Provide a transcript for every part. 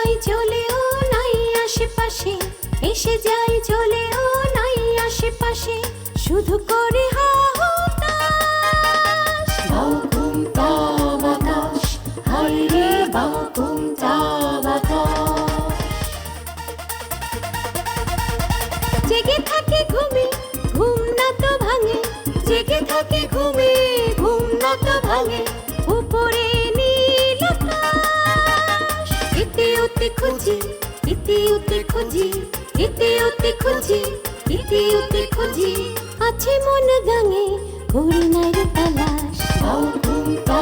যাই চলেও নাই আশেপাশে, এসে যাই চলেও নাই আশেপাশে, শুধু করে হাহুতাশ। বাকুমটা বাতাস, হায় রে বাকুমটা বাতাস। জেগে থাকে ঘুমে, ঘুম না তো ভাঙে, জেগে থাকে ঘুমে, ঘুম না তো ভাঙে, উপরে নীল আকাশ। ইতি উতি খুঁজি, ইতি উতি খুঁজি, ইতি উতি খুঁজি, ইতি উতি খুঁজি, আছে মন গাঙে করি নাই রে তালাশ। বাকুমটা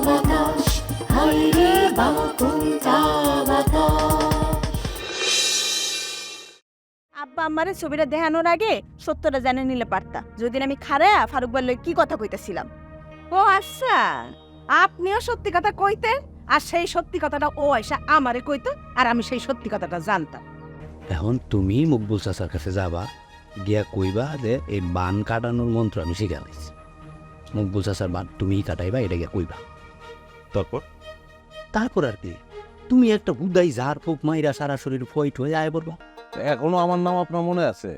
বাতাস, হায় রে বাকুমটা বাতাস। আব্বা আমারে ছবিটা দেখানোর আগে সত্যটা জানে নিলে পারতা। যদি আমি খারায়া ফারুক ভাইয়ের লগে কি কথা কইতেছিলাম। ও আচ্ছা, আপনিও সত্যি কথা কইতেন, আর সেই সত্যি কথাটা ও আইসা আমারে কইতো, আর আমি সেই সত্যি কথাটা জানতাম। এখন তুমি মকবুল চাচার কাছে যাবা, গিয়া কইবা যে এই বান কাটানোর মন্ত্র আমি শিখে আনিছি। মকবুল চাচার বান তুমিই কাটাইবা, এটা গিয়া কইবা। তারপর আর কি, তুমি একটা হুদাই ঝাড় ফুক মাইরা সারা শরীর ফইট হয়ে আয় পড়বা। এখনো আমার নাম আপনার মনে আছে?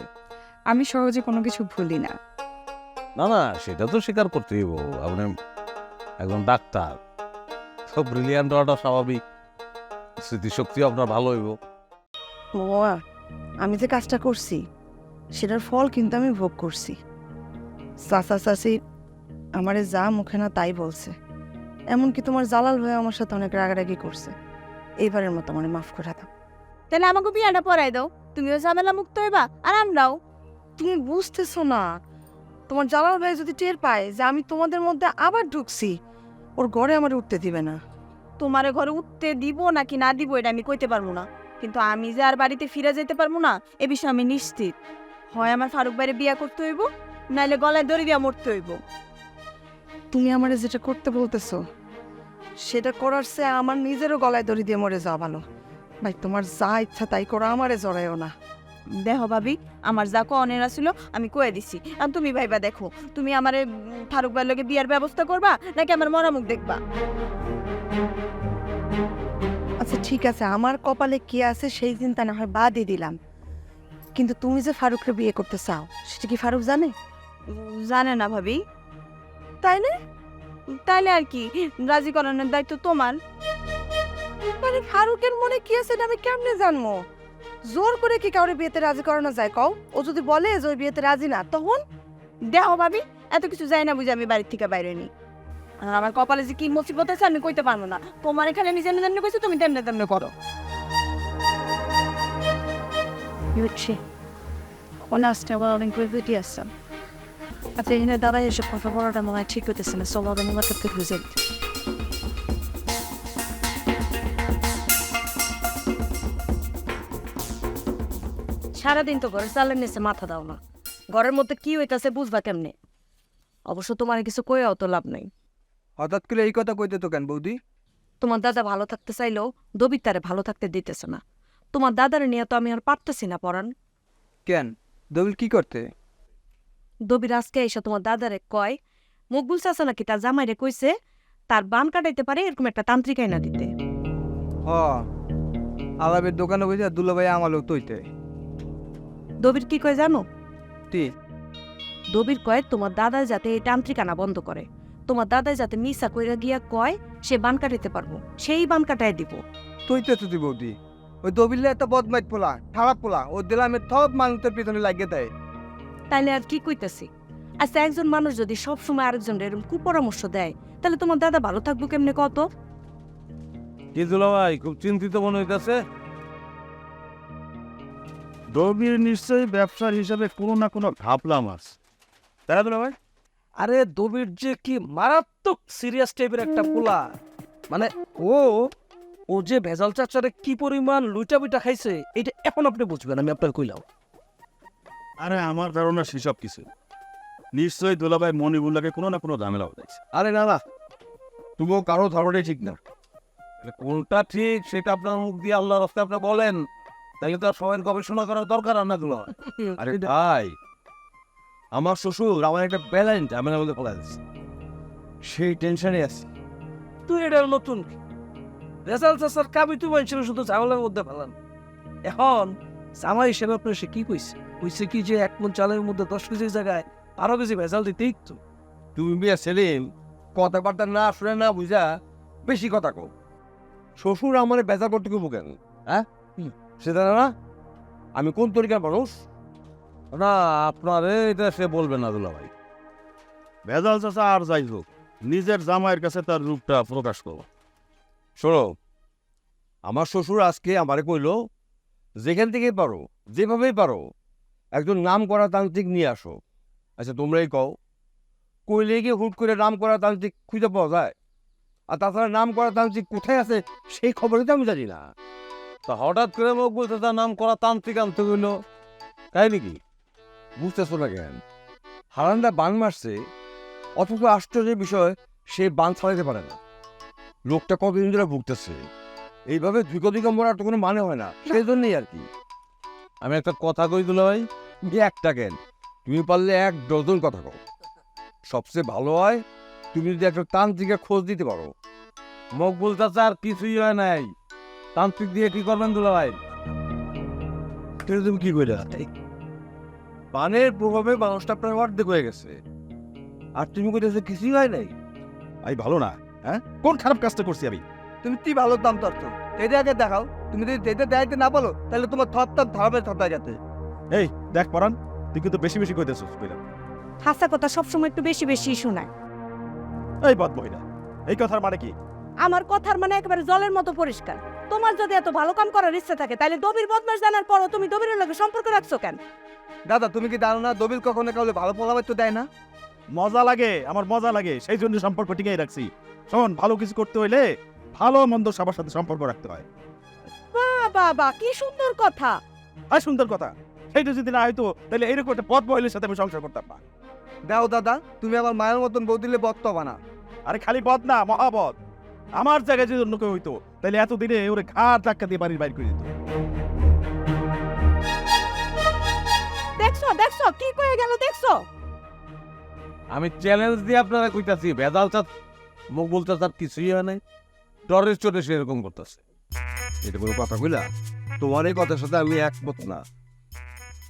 আমি সহজে কোনো কিছু ভুলি না। না না, সেটা তো স্বীকার করতেই হইব। আপনি একজন ডাক্তার, তো ব্রিলিয়ান্ট হওয়াটা স্বাভাবিক। স্মৃতিশক্তি আপনার ভালো হইব। বাবা, আমি যে কাজটা করছি সেটার ফল কিন্তু আমি ভোগ করছি। চাচা চাচি আমারে যা মুখে না তাই বলছে, এমনকি তোমার জালাল ভাই আমার সাথে অনেক রাগারাগি করছে। এইবারের মতো আমার মাফ করে দাও। তাহলে আমাকে বিয়াটা পড়াই দাও, তুমিও ঝামেলা মুক্ত হইবা আর আমরাও। তুমি বুঝতেছো না, তোমার জালাল ভাই যদি টের পায় যে আমি তোমাদের মধ্যে আবার ঢুকছি, ওর ঘরে আমার উঠতে দিবে না। তোমারে ঘরে উঠতে দিব নাকি না দিব এটা আমি কইতে পারবো না, কিন্তু আমি যে আর বাড়িতে ফিরে যেতে পারবো না এ বিষয়ে আমি নিশ্চিত। হয় আমার ফারুক ভাইরে বিয়া করতে হইব, নাইলে গলায় দড়ি দিয়া মরতে হইব। তুমি আমারে যেটা করতে বলতেছো সেটা করার চেয়ে আমার নিজেরও গলায় দড়ি দিয়ে মরে যাওয়া ভালো। ভাই, তোমার যা ইচ্ছা তাই করো, আমারে জড়াইও না। দেহ ভাবি, আমার যা কনের আসিল আমি কয়ে দিছি। আর তুমি ভাইবা দেখো, তুমি আমারে ফারুক ভাইয়ের লগে বিয়ার ব্যবস্থা করবা নাকি আমার মরা মুখ দেখবা? আচ্ছা ঠিক আছে, আমার কপালে কি আছে সেই চিন্তা না হয় বাদই দিলাম, কিন্তু তুমি যে ফারুককে বিয়ে করতে চাও সেটা কি ফারুক জানে? জানে না ভাবি। তাই না? তাইলে আর কি, রাজি করানোর দায়িত্ব তোমার। মানে ফারুকের মনে কি আছে এটা আমি কেমনে জানবো? জোর করে কি কাউরে বিয়েতে রাজি করানো যায় কও? ও যদি বলে যে ওই বিয়েতে রাজি না, তখন দেহ ভাবি, এত কিছু যাই না বুঝে আমি বাড়ির থেকে বাইরে নি। আর আমার কপালে যে কি মুসিবত আছে আমি কইতে পারবো না। তোমার এখানে নিজে যেমনি কইছো তুমি তেমনি তেমনি করো। বুঝছি, অনার্সটা অনেক বুঝি আসছে। আচ্ছা, এখানে দাদা এসে কথা বলাটা মনে হয় ঠিক হইতেছে না। চলো আমি মাকে খুঁজে দিই। সারাদিন তো ঘরের চালের নিচে মাথা দাও না, ঘরের মধ্যে কি হইতাছে বুঝবা কেমনে? অবশ্য তোমার কিছু কইয়াও তো লাভ নাই। হঠাৎ করে এই কথা কইতে তো কেন বৌদি? তোমার দাদা ভালো থাকতে চাইলেও দবির তারে ভালো থাকতে দিতেছে না। তোমার দাদারে নিয়ে তো আমি আর পারতেছি না পরান। কেন, দবিল কি করতে? দবির আজকে এসে তোমার দাদারে কয় মকবুল চাচা নাকি তার জামাইরে কইছে তার বান কাটাইতে পারে এরকম একটা তান্ত্রিক আইনা দিতে। হ, আলাবের দোকানে বসে দুলাভাই আমালও তৈতে। দবির কি কয় জানো? তি দবির কয় তোমার দাদা যাতে এই তান্ত্রিক আনা বন্ধ করে, তোমার দাদা যাতে মিসা কইরা গিয়া কয় সে বান কাটাইতে পারবো, সেই বান কাটাই দিব। তৈতে তুই বৌদি, ওই দবিলে একটা বদমাইত পোলা, খারাপ পোলা, ও দিলামের সব মানুষের পিছনে লাগিয়ে দেয়। তাইলে আর কি কইতাছি? আচ্ছা, একজন মানুষ যদি সবসময় আরেকজনের এরকম কুপরামর্শ দেয় তাহলে তোমার দাদা ভালো থাকবো কেমনে কত? কি দুলা ভাই, খুব চিন্তিত মনে হইতেছে? দবির নিশ্চয়ই ব্যবসার হিসাবে কোনো না কোনো ঘাপলা মাছ, তাই না দুলা ভাই? আরে দবির যে কি মারাত্মক সিরিয়াস টাইপের একটা পোলা, মানে ও ও যে ভেজাল চাচারে কি পরিমাণ লুইটা বিটা খাইছে এটা এখন আপনি বুঝবেন, আমি আপনাকে কইলাম। আরে আমার ধারণা সেসব কিছু নিশ্চয়ই দুলাভাই মনিবুল্লাহকে কোনো না কোনো ঝামেলা হয়েছে। আরে না না, তুমিও কারো ধারণাই ঠিক না। কোনটা ঠিক সেটা আপনার মুখ দিয়ে আল্লাহর রাস্তায় আপনি বলেন, তাহলে তো আর সবাই গবেষণা করার দরকার আর না দুলা। আরে ভাই, আমার শ্বশুর আমার একটা ব্যালেন্স ঝামেলার মধ্যে ফেলা দিচ্ছে, সেই টেনশনে আছে। তুই এটা নতুন কি? রেজাল চাচার কাবি তুই মানুষের শুধু ঝামেলার মধ্যে ফেলান। এখন জামাই হিসেবে আপনার সে কি কইছে কি যে 1 মণ চালের মধ্যে 10 কেজির জায়গায় 12 কেজি ভেজাল দিতেই তো। তুমি মিয়া সেলিম কথাবার্তা না শুনে না বুঝা বেশি কথা কও। শ্বশুর আমার বেজার করতে কেবো কেন? হ্যাঁ, সেটা না আমি কোন তরিকার মানুষ? না আপনারে এটা সে বলবে না দুলা ভাই। ভেজাল চাচা আর যাই হোক, নিজের জামাইয়ের কাছে তার রূপটা প্রকাশ করো। শোনো, আমার শ্বশুর আজকে আমারে কইলো যেখান থেকেই পারো যেভাবেই পারো একজন নাম করা তান্ত্রিক নিয়ে আসো। আচ্ছা তোমরাই কও, কইলে গিয়ে হুট করে নাম করা তান্ত্রিক খুঁজে পাওয়া যায়? আর তাছাড়া নাম করা তান্ত্রিক কোথায় আছে সেই খবরই তো আমি জানি না। তা হঠাৎ করে মুখ বলতে তার নাম করা তান্ত্রিক আনতে হইল, তাই নাকি? বুঝতেছো না কেন? হারানটা বান মারছে, অথচ আশ্চর্যের বিষয় সে বান ছাড়াইতে পারে না। লোকটা কতদিন ধরে ভুগতেছে, এইভাবে দিকে মরার তো কোনো মানে হয় না, সেই জন্যই আর কি। আমি একটা কথা কই দিল ভাই, যে একটা কেন, তুমি পারলে 1 ডজন কথা কও। সবচেয়ে ভালো হয় তুমি যদি একটা তান্ত্রিকের খোঁজ দিতে পারো। মকবুল চাচা আর কিছুই হয় নাই, তান্ত্রিক দিয়ে কি করবেন দুলা ভাই? তুমি কি কইলা? বানের প্রভাবে মানুষটা প্রায় অর্ধেক হয়ে গেছে, আর তুমি কইতেছো কিছুই হয় নাই। আমি ভালো না, হ্যাঁ? কোন খারাপ কাজটা করছি আমি? তুমি কি ভালো দাম তর্ত এটা আগে দেখাও। তুমি যদি যেতে দেখাইতে না বলো তাহলে তোমার থর ধরবে থতা গেছে। এই দেখ পরান, তুই কিন্তু বেশি বেশি কইতেছিস কইলাম। হাসা কথা সবসময় একটু বেশি বেশি শোনায়। এই বদ মহিলা, এই কথার মানে কি? আমার কথার মানে একেবারে জলের মতো পরিষ্কার। তোমার যদি এত ভালো কাম করার ইচ্ছা থাকে তাহলে দবির বদমাশ জানার পরও তুমি দবিরের লগে সম্পর্ক রাখছো কেন? দাদা তুমি কি জানো না দবিল কখনো কাউকে ভালো ফলাবার তো দেয় না? মজা লাগে, আমার মজা লাগে, সেই জন্য সম্পর্ক টিকেই রাখছি। শোন, ভালো কিছু করতে হইলে ভালো মন্দ সবার সাথে সম্পর্ক রাখতে হয়। বাবা কি সুন্দর কথা। আর সুন্দর কথা, সেইটা যদি না হয়তো তাহলে এরকম একটা পথ মহিলার সাথে আমি সংসার করতাম না। দাও দাদা, তুমি আমার মায়ের মতন বউ দিলে বদ তো বানা। আরে খালি পথ না, মহাপথ। আমার জায়গায় যদি অন্য কেউ হইতো তাহলে এতদিনে ওরে ঘাট ধাক্কা দিয়ে বাড়ির বাইর করে দিত। দেখছো দেখছো কি কয়ে গেল দেখছো? আমি চ্যালেঞ্জ দিয়ে আপনারা কইতাছি, ভেজাল চাঁদ মকবুল চাচার কিছুই হয় নাই, ডরের চোটে সে এরকম করতেছে। এটা কোনো কথা কইলা? তোমার এই কথার সাথে আমি একমত না।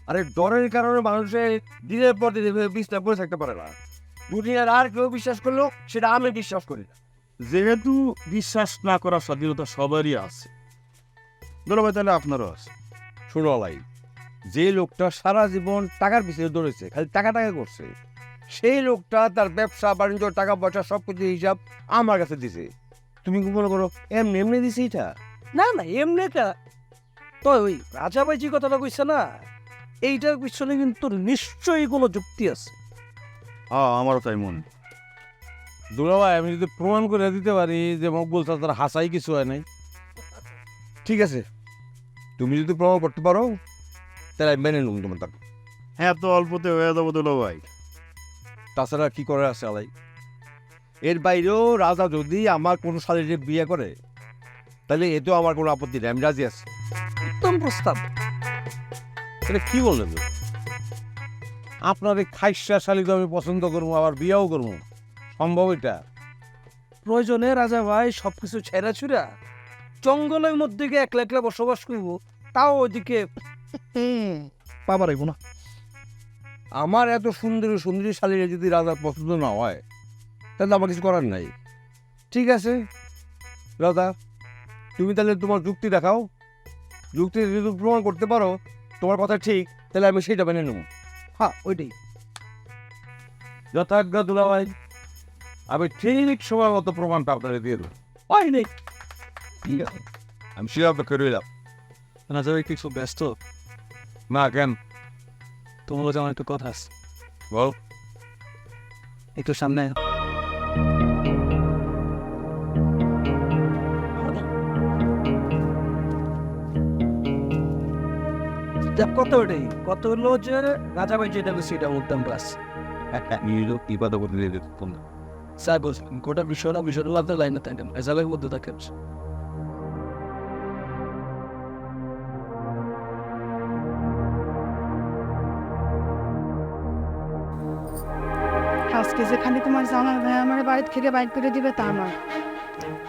আরে ডরের কারণে মানুষের দিনের পর দিন বিশ্বাস করে থাকতে পারে না। দুনিয়ার আর কেউ বিশ্বাস করলো সেটা আমি বিশ্বাস করি না। যেহেতু বিশ্বাস না করার স্বাধীনতা সবারই আছে, দুলাভাই, তাহলে আপনারও আছে। শোনো লাই, যে লোকটা সারা জীবন টাকার পিছনে দৌড়েছে, খালি টাকা টাকা করছে, সেই লোকটা তার ব্যবসা বাণিজ্য টাকা পয়সা সব কিছু হিসাব আমার কাছে দিছে। তুমি কি মনে করো এমনি এমনি দিছে এটা? না না এমনিটা তো ওই রাজাভাই যে কথাটা কইছে না, এইটার পিছনে কিন্তু নিশ্চয়ই কোনো যুক্তি আছে। হ্যাঁ, আমারও তাই মনে। দুলাভাই, আমি যদি প্রমাণ করে দিতে পারি যে মকবুল চাচার হাসাই কিছু হয় নাই, ঠিক আছে, তুমি যদি প্রমাণ করতে পারো তাহলে আমি মেনে নেব তোমার দাবি। হ্যাঁ, তো অল্পতে হয়ে যাবো দুলাভাই। তাছাড়া কি করে আছে আলাই? এর বাইরেও রাজা যদি আমার কোনো শালীর বিয়ে করে তাহলে এতেও আমার কোনো আপত্তি নেই, আমি রাজি আছি। উত্তম প্রস্তাব। এটা কি বললেন? আপনার এই খাইসা শালী তো আমি পছন্দ করবো, আবার বিয়েও করবো, সম্ভব এটা? প্রয়োজনে রাজা ভাই সবকিছু ছেড়া ছুড়া জঙ্গলের মধ্যে গিয়ে একলা একলা বসবাস করবো, তাও ওইদিকে পাবা রাখবো না। আমার এত সুন্দরী সুন্দরী শালীরা যদি রাজার পছন্দ না হয় তাহলে আমার কিছু করার নাই। ঠিক আছে রাজা, তুমি তাহলে তোমার যুক্তি দেখাও। যুক্তি যদি তুমি প্রমাণ করতে পারো তোমার কথা ঠিক, তাহলে আমি সেটা মেনে নেব। হ্যাঁ ওইটাই যথাজ্ঞা দুলাভাই, আমি ঠিক সময় মতো প্রমাণটা আপনাদের দিয়ে দেবো। হয় নেই। ঠিক আছে, আমি সে অপেক্ষা রইলাম। রাজা ভাই কিছু ব্যস্ত? না, কেন? তোমার কাছে আমার একটু কথা আছে। বল। একটু সামনে কত ওটাই কত হলো যে রাজা ভাই যেটা করছে এটা উত্তম প্লাস কি কথা বলতে দিলে স্যার বলছেন গোটা বিষয়টা লাভতে লাইন না থাকেন এজাবের মধ্যে থাকেন। আজকে যে খালি তোমার জামাই ভাই আমার বাড়ি থেকে বাইর করে দিবে তা নয়,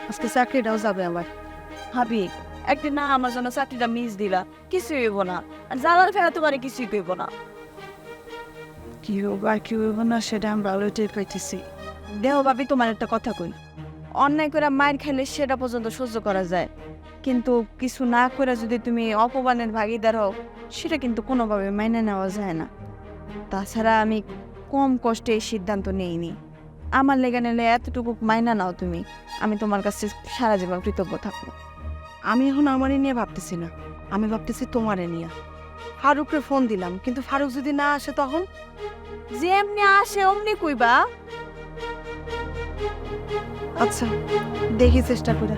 আজকে চাকরিটাও যাবে আমার। ভাবি একদিন না আমার জন্য চাকরিটা মিস দিলা, কিছুই হইব না। আর জ্বালার ফেরা তোমার কিছুই কইব না। কি হোক আর কি হইব না সেটা আমরা টের পাইতেছি। দেহ ভাবি, তোমার একটা কথা কই, অন্যায় করে মায়ের খাইলে সেটা পর্যন্ত সহ্য করা যায়, কিন্তু কিছু না করে যদি তুমি অপমানের ভাগিদার হও, সেটা কিন্তু কোনোভাবে মাইনে নেওয়া যায় না। তাছাড়া আমি কম কষ্টে এই সিদ্ধান্ত নেইনি। আমার লেগে নিলে এতটুকু মাইনা নাও তুমি, আমি তোমার কাছে সারা জীবন কৃতজ্ঞ থাকবো। আমি এখন আমারই নিয়ে ভাবতেছি না, আমি ভাবতেছি তোমারে নিয়ে। ফারুককে ফোন দিলাম, কিন্তু ফারুক যদি না আসে তখন? যে এমনি আসে অমনি কইবা। আচ্ছা, দেখি চেষ্টা করে।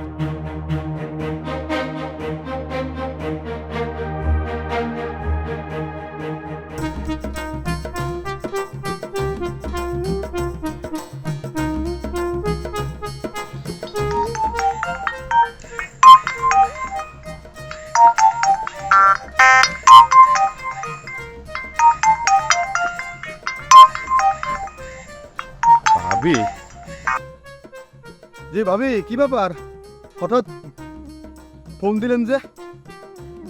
ভাবি, জি ভাবি, কি ব্যাপার হঠাৎ ফোন দিলেন যে?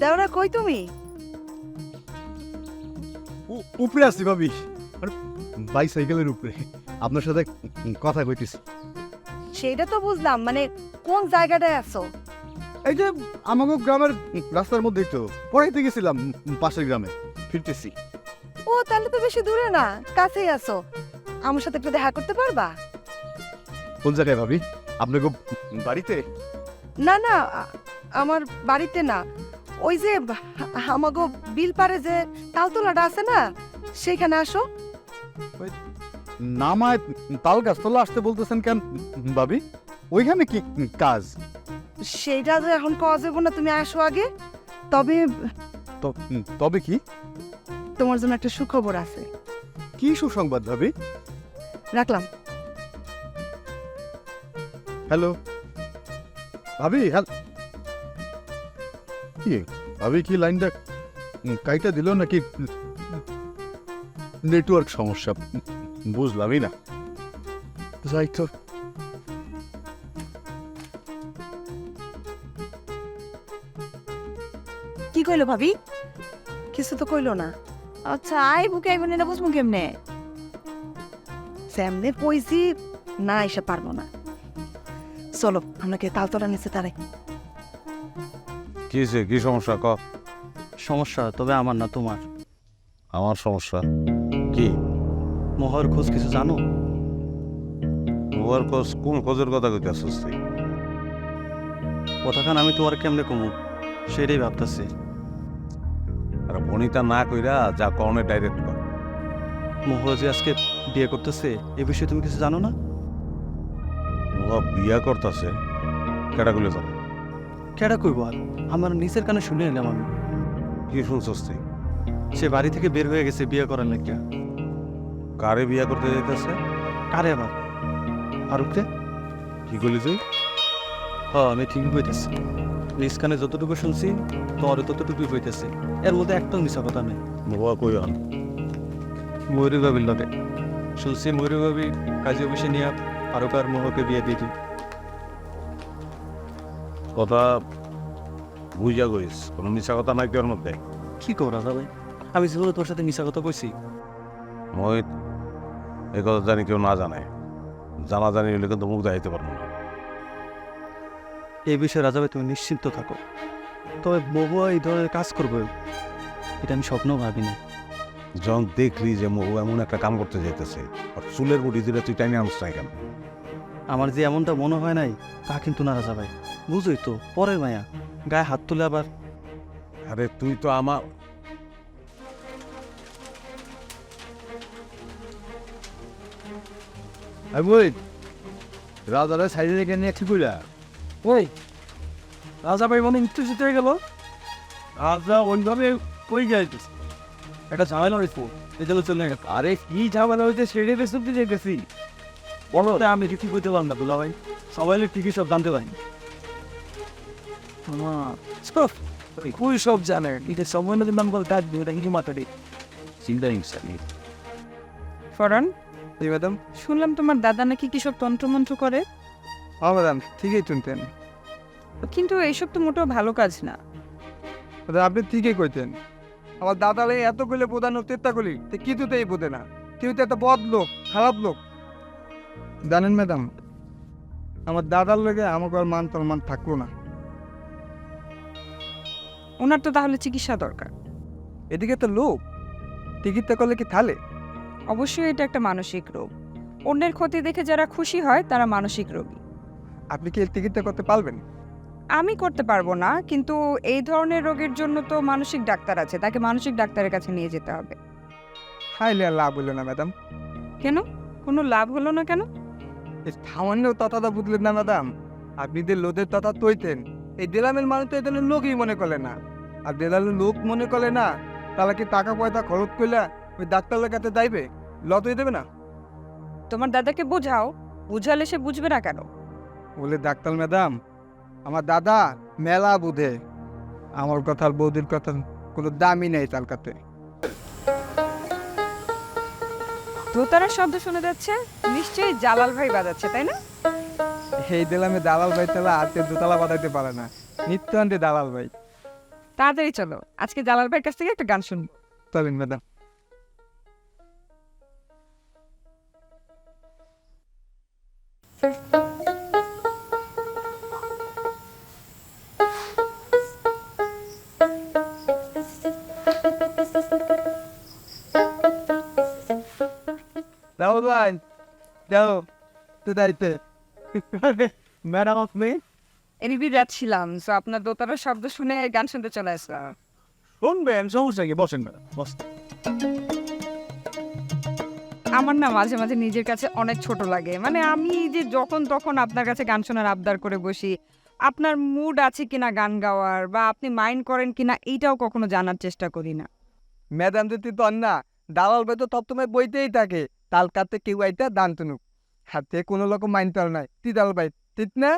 দেওরা কই তুমি? উপরে আসছি ভাবি, বাইসাইকেলের উপরে আপনার সাথে কথা কইতেছি। সেটা তো বুঝলাম, মানে কোন জায়গাটায় আছো? এই যে আমাকে গ্রামের রাস্তার মধ্যেই তো, পড়াইতে গেছিলাম পাশের গ্রামে, ফিরতেছি। ও তাহলে তো বেশি দূরে না, কাছেই আছো। আমার সাথে একটু দেখা করতে পারবা? কোন জায়গায় ভাবি? আপনাকে বাড়িতে? না না, আমার বাড়িতে না, ওই যে আমাগো বিল পারে যে তালতলাটা আছে না, সেইখানে আসো। নামায় তাল গাছতলা আসতে বলতেছেন কেন ভাবি? ওইখানে কি কাজ? সেইটা তো এখন পাওয়া যাবে না, তুমি আসো আগে। তবে তবে কি? তোমার জন্য একটা সুখবর আছে। কি সুসংবাদ ভাবি? রাখলাম। হ্যালো ভাবি, কি ভাবি, কি লাইনটা কাইটা দিল নাকি নেটওয়ার্ক সমস্যা? বুঝলামই না। যাই তো। কি কইলো ভাবি? কিছু তো কইলো না। আচ্ছা, আই বুকে আইব না বুঝবো কেমনে? স্যামনে কইছি না, এসে পারবো না। চলো আমরা কি তালতলা নিচে তারাই। কি কি সমস্যা ক? সমস্যা তবে আমার না, তোমার। আমার সমস্যা কি? মোহর খোঁজ কিছু জানো? ওর খোঁজ? কোন খোঁজের কথা কইতাছিস তুই? কথাখান আমি তোমার কেমনে কমু সেটাই ভাবতেছি। আর বনিতা না কইরা যা কনে ডাইরেক্ট কর। মোহর যে আজকে বিয়ে করতেছে, এ বিষয়ে তুমি কিছু জানো না? ও বিয়া করতেছে? কেডা গুলো জানে? কেডা কইব আর, আমার নিচের কানে শুনে নিলাম আমি। কি শুনছস তুই? সে বাড়ি থেকে বের হয়ে গেছে বিয়ে করার লাগিয়া। কারে বিয়া করতে যাইতেছে? কারে আবার? ফারুকরে। কি করলি তুই? আমি ঠিকই বইতেছি, নিজ কানে যতটুকু শুনছি তোর ততটুকুই বইতেছে, এর মধ্যে একটাও মিশা কথা নেই। বাবা কই হন? ময়ূরী ভাবির লগে শুনছি, ময়ূরী ভাবি কাজী অফিসে নিয়ে ফারুক আর মোহকে বিয়ে দিয়ে দিই। কথা বুঝা কইস, কোনো মিছা কথা নাই তোর মধ্যে। কি করা যাবে? আমি জীবনে তোর সাথে মিশা কথা কইছি? মই এই কথা জানি কেউ না জানে, জানা জানি হলে কিন্তু মুখ দেখাইতে পারবো না। এই বিষয়ে রাজা ভাই তুমি নিশ্চিন্ত থাকো, তবে বহু এই ধরনের কাজ করবে এটা আমি স্বপ্নও ভাবিনি। যখন দেখলি যে মহু এমন একটা কাম করতে যাইতেছে, আর চুলের মুঠি দিলে তুই টাইনে আনস না কেন? আমার যে এমনটা মনে হয় নাই তা কিন্তু না রাজা ভাই, বুঝোই তো পরের মায়া, গায়ে হাত তুলে আবার। আরে তুই তো আমার রাজারা সাইডে রেখে নিয়ে ঠিক কইলা? ওই রাজা ভাই মানে মৃত্যু হয়ে গেল। রাজা ওইভাবে কই যাইতেছে, একটা ঝামেলা হয়েছে, এই জন্য চলে গেছে। আরে কি ঝামেলা হয়েছে সেটাই তো শুনতে যেতেছি। বলো, আমি কিছু করতে পারলাম না দুলা ভাই, সবাই ঠিকই সব জানতে পারি। খুবই সব জানে, এটা সময় নদীর নাম বলতে আসবে, এটা কিছু মাথাটি চিন্তা নেই। ফরান, জি ম্যাডাম। শুনলাম তোমার দাদা নাকি কিসব তন্ত্রমন্ত্র করে। হ্যাঁ ম্যাডাম, ঠিকই শুনতেন। কিন্তু এইসব তো মোটেও ভালো কাজ না। আপনি ঠিকই কইতেন, আমার দাদালে এত গুলো বোধানো চেষ্টা করি তো কিছুতেই বোধে না, কেউ তো একটা বদ লোক, খারাপ লোক। জানেন ম্যাডাম, আমার দাদার লগে আমাকে আর মান সম্মান থাকলো না। ওনার তো তাহলে চিকিৎসা দরকার। এদিকে তো লোক চিকিৎসা করলে কি থালে? অবশ্যই এটা একটা মানসিক রোগ। অন্যের ক্ষতি দেখে যারা খুশি হয় তারা মানসিক রোগী। আপনি কি এর চিকিৎসা করতে পারবেন? আমি করতে পারবো না, কিন্তু এই ধরনের রোগের জন্য তো মানসিক ডাক্তার আছে, তাকে মানসিক ডাক্তারের কাছে নিয়ে যেতে হবে। হাইলে আর লাভ হইল না ম্যাডাম। কেন? কোনো লাভ হলো না কেন? এই সামান্য তথাটা বুঝলেন না ম্যাডাম? আপনি যে লোদের তথা তৈতেন, এই দেলামের মানুষ তো এদের লোকই মনে করে না। আর দেলালের লোক মনে করে না, তাহলে কি টাকা পয়সা খরচ করলে ওই ডাক্তারের কাছে যাইবে? লতই দেবে না? তোমার দাদাকে বোঝাও, বুঝালে সে বুঝবে না কেন? বলে ডাক্তার ম্যাডাম, আমার দাদা মেলা বুঝে, আমার কথার বৌদির কথা কোনো দামই নেই তার কাছে। দোতারার শব্দ শোনা যাচ্ছে, নিশ্চয়ই জালাল ভাই বাজাচ্ছে, তাই না? এই দেলামে দালাল ভাই তালা আজকে দোতলা বাঁধাইতে পারে না, নিত্যান্তে দালাল ভাই। তাড়াতাড়ি চলো, আজকে জালাল ভাইয়ের কাছ থেকে একটা গান শুনবো। চলেন ম্যাডাম। দাও ভাই, দাও তো দাইতে। ম্যাডাম আপনি এদিকে যাচ্ছিলাম, তো আপনার দোতারার শব্দ শুনে গান শুনতে চলে আসলাম। শুনবেন, সমস্যা কি? বসেন ম্যাডাম, বস। আমার না মাঝে মাঝে নিজের কাছে অনেক ছোট লাগে, মানে আমি যে যখন তখন আপনার কাছে গান শোনার আবদার করে বসি, আপনার মুড আছে কিনা গান গাওয়ার, বা আপনি মাইন্ড করেন কিনা এইটাও কখনো জানার চেষ্টা করি না। ম্যাডাম যদি তো না, দালাল ভাই তো সবসময় বইতেই থাকে, তাল কাতে কেউ আইতা দান তুনুক, হাতে কোনো রকম মাইন তাল নাই। তুই দালাল ভাই ঠিক না?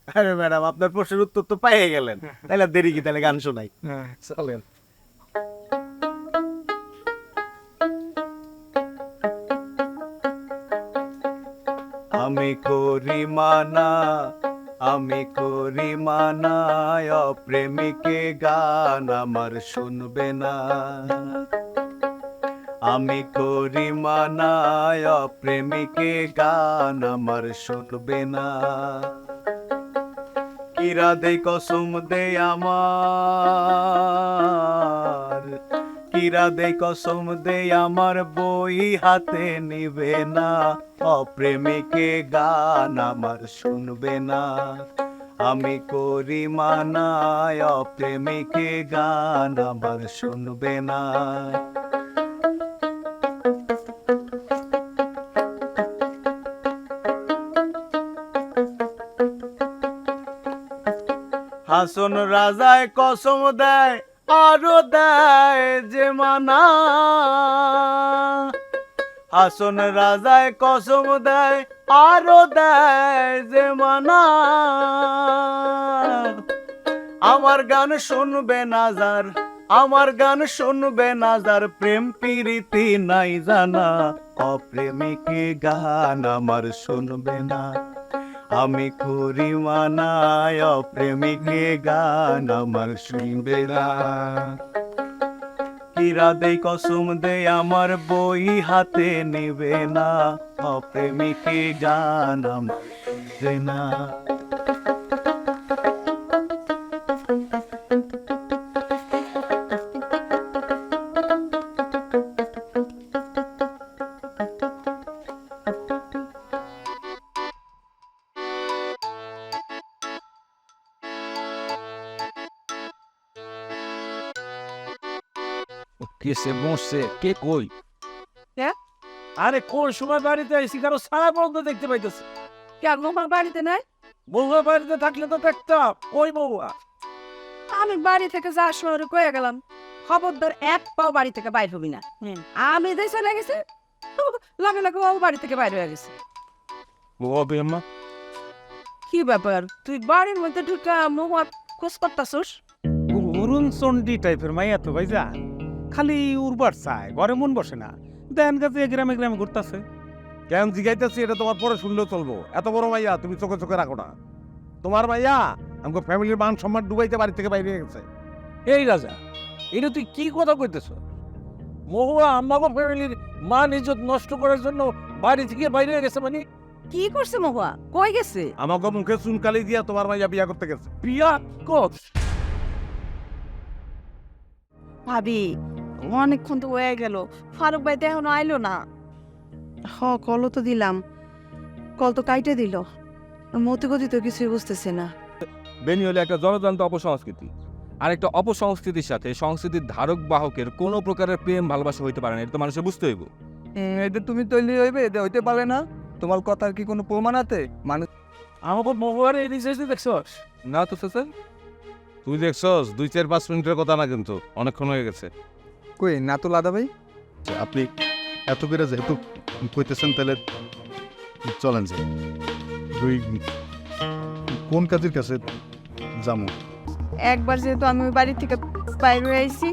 আরে ম্যাডাম, আপনার প্রশ্নের উত্তর তো পাইয়ে গেলেন, তাহলে দেরি কি? তাহলে গান শোনাই। হ্যাঁ চলেন। আমি করি মানা, আমি করি মানা, অপ্রেমিকে গান আমার শুনবে না। আমি করি মানা, অপ্রেমিকে গান আমার শুনবে না। কিরা দে কসম দে আমার, কিরা দে কসম দে আমার, বই হাতে নিবে না। অপ্রেমিকে গান আমার শুনবে না। আমি করি মানা, অপ্রেমিকে গান আমার শুনবে না। হাসন রাজায় কসম দেয়, আরো দেয় যে মানা। হাসন রাজায় কসম দেয়, আরো দেয় যে মানা। আমার গান শুনবে না যার, আমার গান শুনবে না যার, প্রেম প্রীতি নাই জানা। অপ্রেমিকে গান আমার শুনবে না। আমি করি মানা, অপ্রেমিকে গান আমার শুনবে না। কিরা দে কসম দে আমার, বই হাতে নেবে না। অপ্রেমিকে গান আমার শুনবে না। কেসে বসছে কে কই? আরে কোন সময় বাড়িতে আইসি, কারো সারা বন্ধ দেখতে পাইতেছে। কেন আমার বাড়িতে নাই? বউয়া বাড়িতে থাকলে তো দেখতাম। ওই বউয়া আমি বাড়ি থেকে যাওয়ার সময় কয়ে গেলাম, খবরদার এক পাও বাড়ি থেকে বাইর হবি না। আমি যে চলে গেছে, লাগে লাগে ও বাড়ি থেকে বাইর হয়ে গেছে। আম্মা কি ব্যাপার, তুই বাড়ির মধ্যে ঢুকা মুখ খোঁজ করতাছস? অরুণ চন্ডী টাইপের মাইয়া তো ভাইজা, খালি উর্বার চায়, ঘরে মন বসে না। দেন কাছে গ্রামে গ্রামে ঘুরতাছে। কেন জিগাইতেছি? এটা তোমার পরে শুনলেও চলবো। এত বড় মাইয়া তুমি চোখে চোখে রাখো না। তোমার মাইয়া আমাকে ফ্যামিলির মান সম্মান ডুবাইতে বাড়ি থেকে বাইরে গেছে। এই রাজা, এটা তুই কি কথা কইতেছ? মহুয়া আমাকে ফ্যামিলির মান ইজ্জত নষ্ট করার জন্য বাড়ি থেকে বাইরে গেছে মানে? কি করছে মহুয়া? কই গেছে? আমাকে মুখে চুনকালি দিয়া তোমার মাইয়া বিয়া করতে গেছে। বিয়া কর? ভাবি অনেকক্ষণ তো হয়ে গেল, ফারুক ভাই তো এখনো আইলো না। কলও তো দিলাম, কল তো কাইটে দিল। মতি গতি তো কিছুই বুঝতেছে না। বেনি হলো একটা জনজান্ত অপসংস্কৃতি, আর একটা অপসংস্কৃতির সাথে সংস্কৃতির ধারক বাহকের কোনো প্রকারের প্রেম ভালোবাসা হইতে পারে না, এটা তো মানুষের বুঝতে হইব। এতে তুমি তৈরি হইবে, এতে হইতে পারে না। তোমার কথার কি কোনো প্রমাণ আছে? মানুষ আমাকে মহুয়ার এই রিজেক্ট দেখছস? না তো স্যার। তুই দেখছস 2-4-5 মিনিটের কথা না, কিন্তু অনেকক্ষণ হয়ে গেছে। কই না তো লাদা ভাই? আপনি এত করে যেহেতু কইতেছেন, তাহলে চলেন যে দুই কোন কাজের কাছে যাবো? একবার যেহেতু আমি ওই বাড়ি থেকে বাইরে আইছি,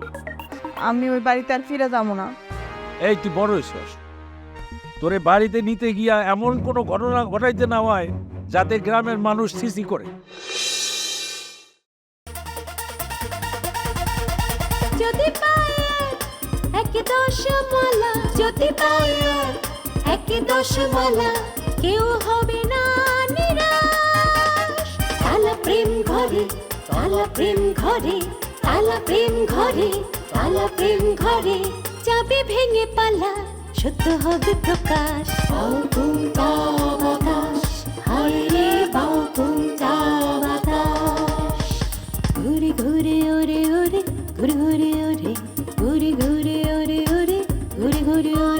আমি ওই বাড়িতে আর ফিরে যাবো না। এই তুই বড় হইছস, তোরে বাড়িতে নিতে গিয়া এমন কোনো ঘটনা ঘটাইতে না হয় যাতে গ্রামের মানুষ সিসি করে। যদি পায় এক দশমালা, যদি পায় এক দশমালা, কেউ হবে না নিরাশ। তালা প্রেম ঘরে, তালা প্রেম ঘরে, তালা প্রেম ঘরে, তালা প্রেম ঘরে, যাবে ভেঙে পালা, সত্য হবে প্রকাশ। বাউকুন্তা বাতাস, হায় রে বাউকুন্তা বাতাস। ঘুরে ঘুরে ওরে ওরে, ঘুরে ঘুরে ওরে, ঘুরে ঘুরে ওরে ওরে, ঘুরে ঘুরে ওরে।